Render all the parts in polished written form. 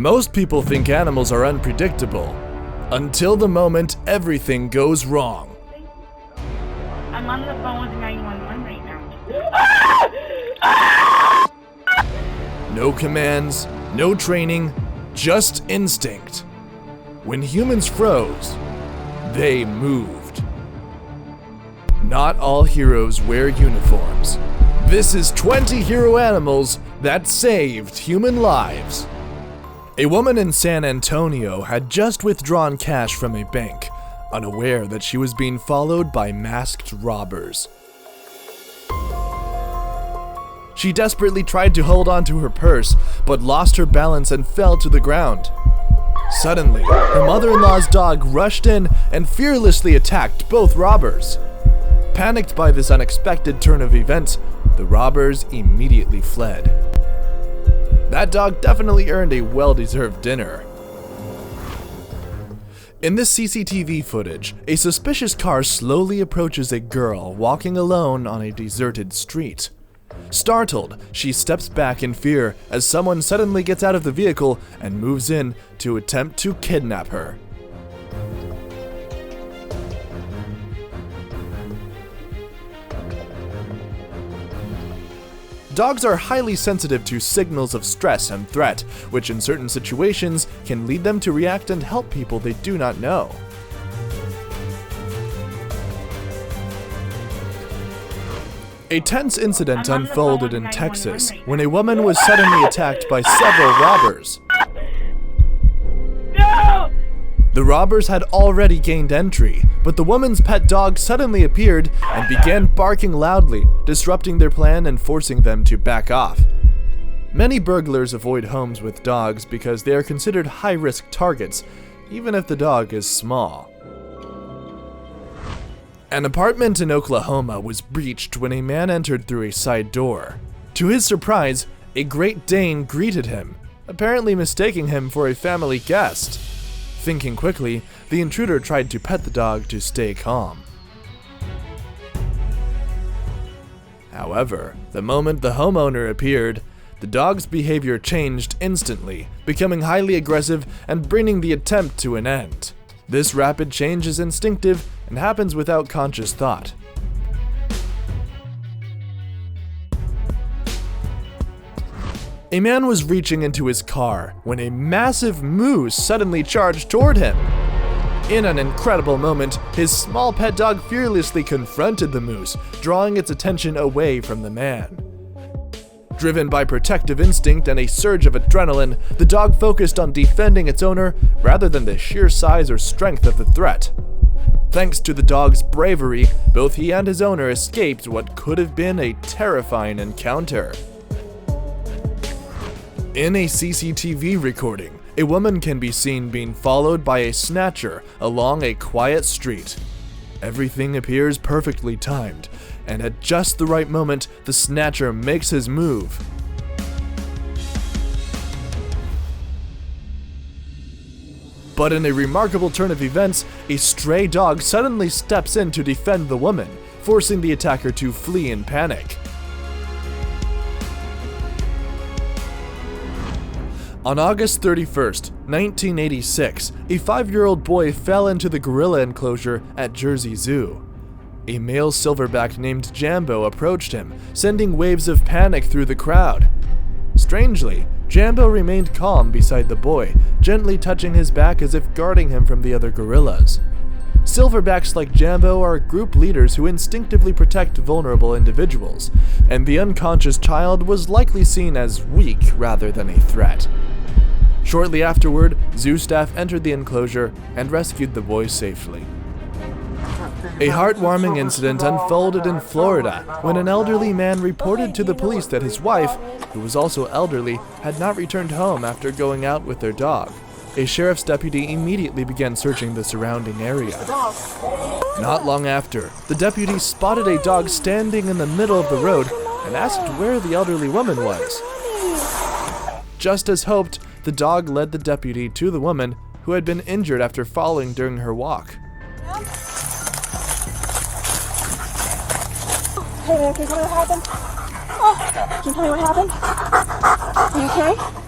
Most people think animals are unpredictable, until the moment everything goes wrong. I'm on the phone with 911 right now. No commands, no training, just instinct. When humans froze, they moved. Not all heroes wear uniforms. This is 20 hero animals that saved human lives. A woman in San Antonio had just withdrawn cash from a bank, unaware that she was being followed by masked robbers. She desperately tried to hold on to her purse, but lost her balance and fell to the ground. Suddenly, her mother-in-law's dog rushed in and fearlessly attacked both robbers. Panicked by this unexpected turn of events, the robbers immediately fled. That dog definitely earned a well-deserved dinner. In this CCTV footage, a suspicious car slowly approaches a girl walking alone on a deserted street. Startled, she steps back in fear as someone suddenly gets out of the vehicle and moves in to attempt to kidnap her. Dogs are highly sensitive to signals of stress and threat, which in certain situations can lead them to react and help people they do not know. A tense incident unfolded in Texas when a woman was suddenly attacked by several robbers. No! The robbers had already gained entry, but the woman's pet dog suddenly appeared and began barking loudly, disrupting their plan and forcing them to back off. Many burglars avoid homes with dogs because they are considered high-risk targets, even if the dog is small. An apartment in Oklahoma was breached when a man entered through a side door. To his surprise, a Great Dane greeted him, apparently mistaking him for a family guest. Thinking quickly, the intruder tried to pet the dog to stay calm. However, the moment the homeowner appeared, the dog's behavior changed instantly, becoming highly aggressive and bringing the attempt to an end. This rapid change is instinctive and happens without conscious thought. A man was reaching into his car when a massive moose suddenly charged toward him. In an incredible moment, his small pet dog fearlessly confronted the moose, drawing its attention away from the man. Driven by protective instinct and a surge of adrenaline, the dog focused on defending its owner rather than the sheer size or strength of the threat. Thanks to the dog's bravery, both he and his owner escaped what could have been a terrifying encounter. In a CCTV recording, a woman can be seen being followed by a snatcher along a quiet street. Everything appears perfectly timed, and at just the right moment, the snatcher makes his move. But in a remarkable turn of events, a stray dog suddenly steps in to defend the woman, forcing the attacker to flee in panic. On August 31st, 1986, a 5-year-old boy fell into the gorilla enclosure at Jersey Zoo. A male silverback named Jambo approached him, sending waves of panic through the crowd. Strangely, Jambo remained calm beside the boy, gently touching his back as if guarding him from the other gorillas. Silverbacks like Jambo are group leaders who instinctively protect vulnerable individuals, and the unconscious child was likely seen as weak rather than a threat. Shortly afterward, zoo staff entered the enclosure and rescued the boy safely. A heartwarming incident unfolded in Florida when an elderly man reported to the police that his wife, who was also elderly, had not returned home after going out with their dog. A sheriff's deputy immediately began searching the surrounding area. Not long after, the deputy spotted a dog standing in the middle of the road and asked where the elderly woman was. Just as hoped, the dog led the deputy to the woman who had been injured after falling during her walk. Hey there, can you tell me what happened? Oh, can you tell me what happened? Are you okay?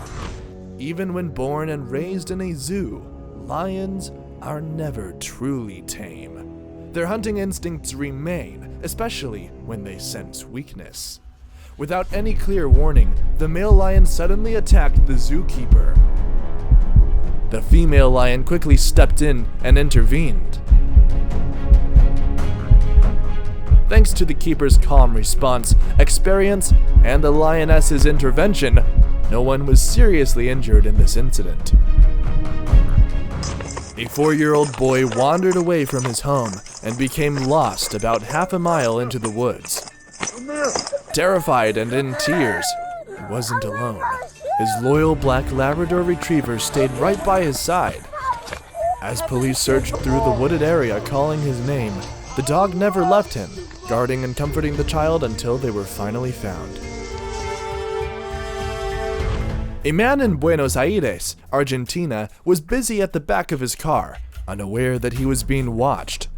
even when born and raised in a zoo, lions are never truly tame. Their hunting instincts remain, especially when they sense weakness. Without any clear warning, the male lion suddenly attacked the zookeeper. The female lion quickly stepped in and intervened. Thanks to the keeper's calm response, experience, and the lioness's intervention, no one was seriously injured in this incident. A 4-year-old boy wandered away from his home and became lost about half a mile into the woods. Terrified and in tears, he wasn't alone. His loyal black Labrador retriever stayed right by his side. As police searched through the wooded area calling his name, the dog never left him, guarding and comforting the child until they were finally found. A man in Buenos Aires, Argentina, was busy at the back of his car, unaware that he was being watched.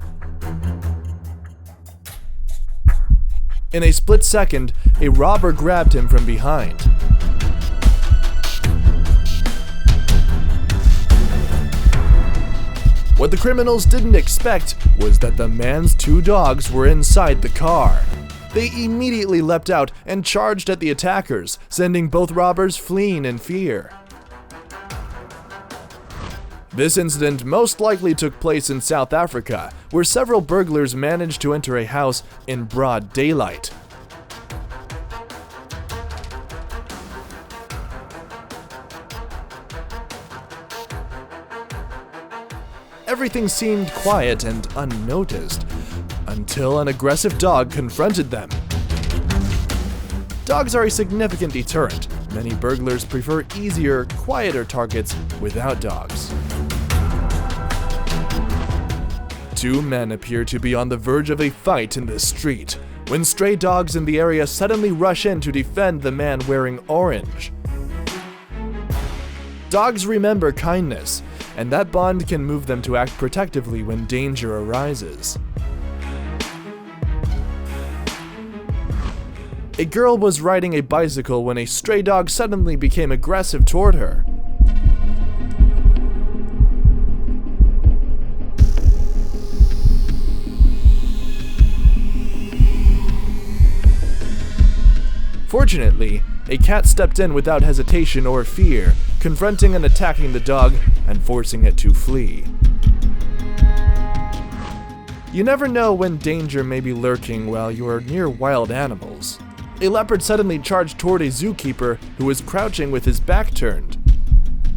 In a split second, a robber grabbed him from behind. What the criminals didn't expect was that the man's 2 dogs were inside the car. They immediately leapt out and charged at the attackers, sending both robbers fleeing in fear. This incident most likely took place in South Africa, where several burglars managed to enter a house in broad daylight. Everything seemed quiet and unnoticed, until an aggressive dog confronted them. Dogs are a significant deterrent. Many burglars prefer easier, quieter targets without dogs. 2 men appear to be on the verge of a fight in the street, when stray dogs in the area suddenly rush in to defend the man wearing orange. Dogs remember kindness, and that bond can move them to act protectively when danger arises. A girl was riding a bicycle when a stray dog suddenly became aggressive toward her. Fortunately, a cat stepped in without hesitation or fear, confronting and attacking the dog and forcing it to flee. You never know when danger may be lurking while you are near wild animals. A leopard suddenly charged toward a zookeeper who was crouching with his back turned.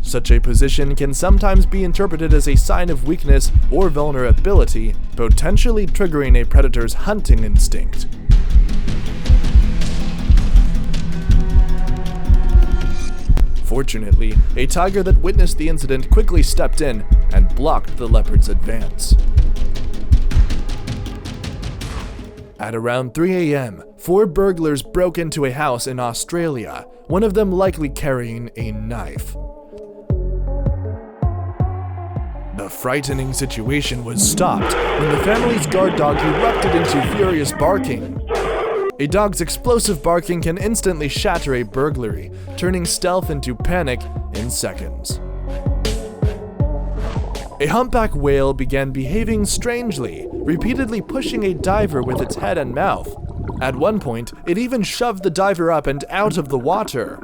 Such a position can sometimes be interpreted as a sign of weakness or vulnerability, potentially triggering a predator's hunting instinct. Fortunately, a tiger that witnessed the incident quickly stepped in and blocked the leopard's advance. At around 3 a.m., 4 burglars broke into a house in Australia, one of them likely carrying a knife. The frightening situation was stopped when the family's guard dog erupted into furious barking. A dog's explosive barking can instantly shatter a burglary, turning stealth into panic in seconds. A humpback whale began behaving strangely, repeatedly pushing a diver with its head and mouth. At one point, it even shoved the diver up and out of the water.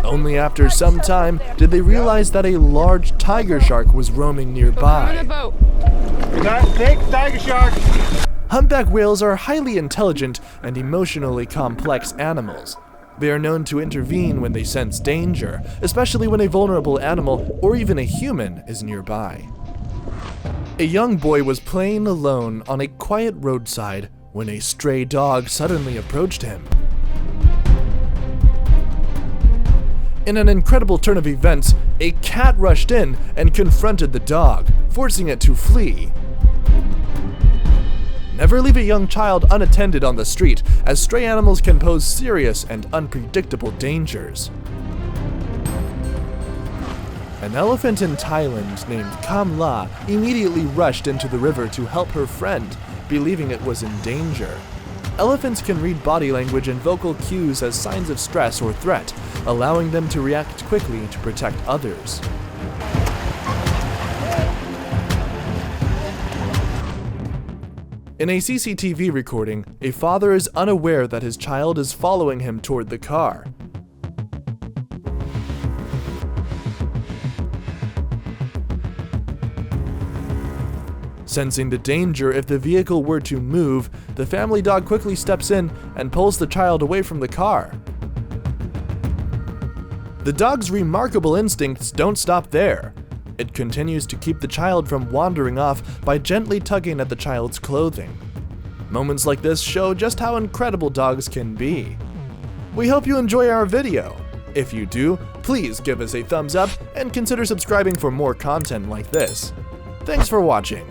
Only after some time did they realize that a large tiger shark was roaming nearby. Take tiger shark! Humpback whales are highly intelligent and emotionally complex animals. They are known to intervene when they sense danger, especially when a vulnerable animal or even a human is nearby. A young boy was playing alone on a quiet roadside when a stray dog suddenly approached him. In an incredible turn of events, a cat rushed in and confronted the dog, forcing it to flee. Never leave a young child unattended on the street, as stray animals can pose serious and unpredictable dangers. An elephant in Thailand named Kamla immediately rushed into the river to help her friend, believing it was in danger. Elephants can read body language and vocal cues as signs of stress or threat, allowing them to react quickly to protect others. In a CCTV recording, a father is unaware that his child is following him toward the car. Sensing the danger if the vehicle were to move, the family dog quickly steps in and pulls the child away from the car. The dog's remarkable instincts don't stop there. It continues to keep the child from wandering off by gently tugging at the child's clothing. Moments like this show just how incredible dogs can be. We hope you enjoy our video. If you do, please give us a thumbs up and consider subscribing for more content like this. Thanks for watching.